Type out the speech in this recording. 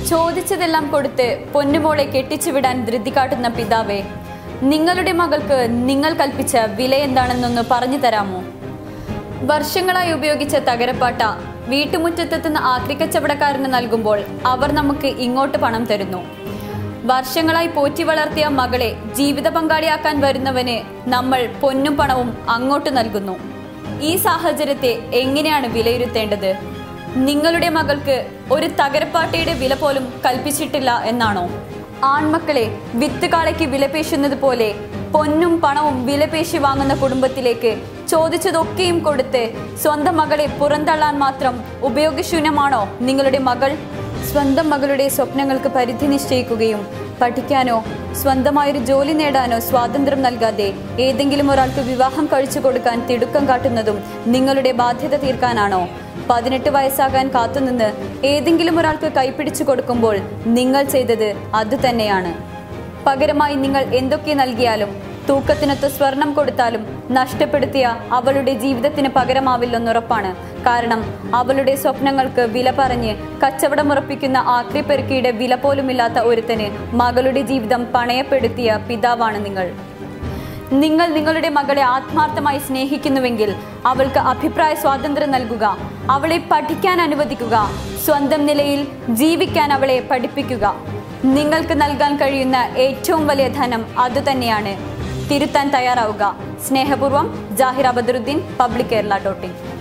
ചോദിച്ചതെല്ലാം കൊടുത്ത് പൊന്നുമോളെ കെട്ടിച്ചു വിടാൻ ധൃതി കാട്ടുന്ന പിതാവേ, നിങ്ങളുടെ മകൾക്ക് നിങ്ങൾ കൽപ്പിച്ച വില എന്താണെന്നൊന്ന് പറഞ്ഞു തരാമോ? വർഷങ്ങളായി ഉപയോഗിച്ച തകരപ്പാട്ട വീട്ടുമുറ്റത്തെത്തുന്ന ആക്രിക്കച്ചവടക്കാരന് നൽകുമ്പോൾ അവർ നമുക്ക് ഇങ്ങോട്ട് പണം തരുന്നു. വർഷങ്ങളായി പോറ്റി വളർത്തിയ മകളെ ജീവിത പങ്കാളിയാക്കാൻ വരുന്നവന് നമ്മൾ പൊന്നും പണവും അങ്ങോട്ട് നൽകുന്നു. ഈ സാഹചര്യത്തെ എങ്ങനെയാണ് വിലയിരുത്തേണ്ടത്? നിങ്ങളുടെ മകൾക്ക് ഒരു തകരപ്പാട്ടയുടെ വില പോലും കൽപ്പിച്ചിട്ടില്ല എന്നാണോ? ആൺമക്കളെ വിത്തുകാളയ്ക്ക് വിലപേശുന്നത് പോലെ പൊന്നും പണവും വിലപേശി വാങ്ങുന്ന കുടുംബത്തിലേക്ക് ചോദിച്ചതൊക്കെയും കൊടുത്ത് സ്വന്തം മകളെ പുറന്തള്ളാൻ മാത്രം ഉപയോഗശൂന്യമാണോ നിങ്ങളുടെ മകൾ? സ്വന്തം മകളുടെ സ്വപ്നങ്ങൾക്ക് പരിധി നിശ്ചയിക്കുകയും പഠിക്കാനോ സ്വന്തമായൊരു ജോലി നേടാനോ സ്വാതന്ത്ര്യം നൽകാതെ ഏതെങ്കിലും ഒരാൾക്ക് വിവാഹം കഴിച്ചു കൊടുക്കാൻ തിടുക്കം കാട്ടുന്നതും നിങ്ങളുടെ ബാധ്യത തീർക്കാനാണോ? 18 വയസ്സാകാൻ കാത്തുനിന്ന് ഏതെങ്കിലും ഒരാൾക്ക് കൈപിടിച്ചു കൊടുക്കുമ്പോൾ നിങ്ങൾ ചെയ്തത് അതുതന്നെയാണ്. പകരമായി നിങ്ങൾ എന്തൊക്കെ നൽകിയാലും തൂക്കത്തിനൊത്ത് സ്വർണം കൊടുത്താലും നഷ്ടപ്പെടുത്തിയ അവളുടെ ജീവിതത്തിന് പകരമാവില്ലെന്നുറപ്പാണ്. കാരണം അവളുടെ സ്വപ്നങ്ങൾക്ക് വില പറഞ്ഞ് കച്ചവടമുറപ്പിക്കുന്ന ആക്രിപ്പെരുക്കിയുടെ വില പോലുമില്ലാത്ത ഒരുത്തന് മകളുടെ ജീവിതം പണയപ്പെടുത്തിയ പിതാവാണ് നിങ്ങൾ. നിങ്ങൾ നിങ്ങളുടെ മകളെ ആത്മാർത്ഥമായി സ്നേഹിക്കുന്നുവെങ്കിൽ അവൾക്ക് അഭിപ്രായ സ്വാതന്ത്ര്യം നൽകുക, അവളെ പഠിക്കാൻ അനുവദിക്കുക, സ്വന്തം നിലയിൽ ജീവിക്കാൻ അവളെ പഠിപ്പിക്കുക. നിങ്ങൾക്ക് നൽകാൻ കഴിയുന്ന ഏറ്റവും വലിയ ധനം അതുതന്നെയാണ്. തിരുത്താൻ തയ്യാറാവുക. സ്നേഹപൂർവ്വം, ജാഹിറ ബദറുദ്ദീൻ, പബ്ലിക് കേരള.in.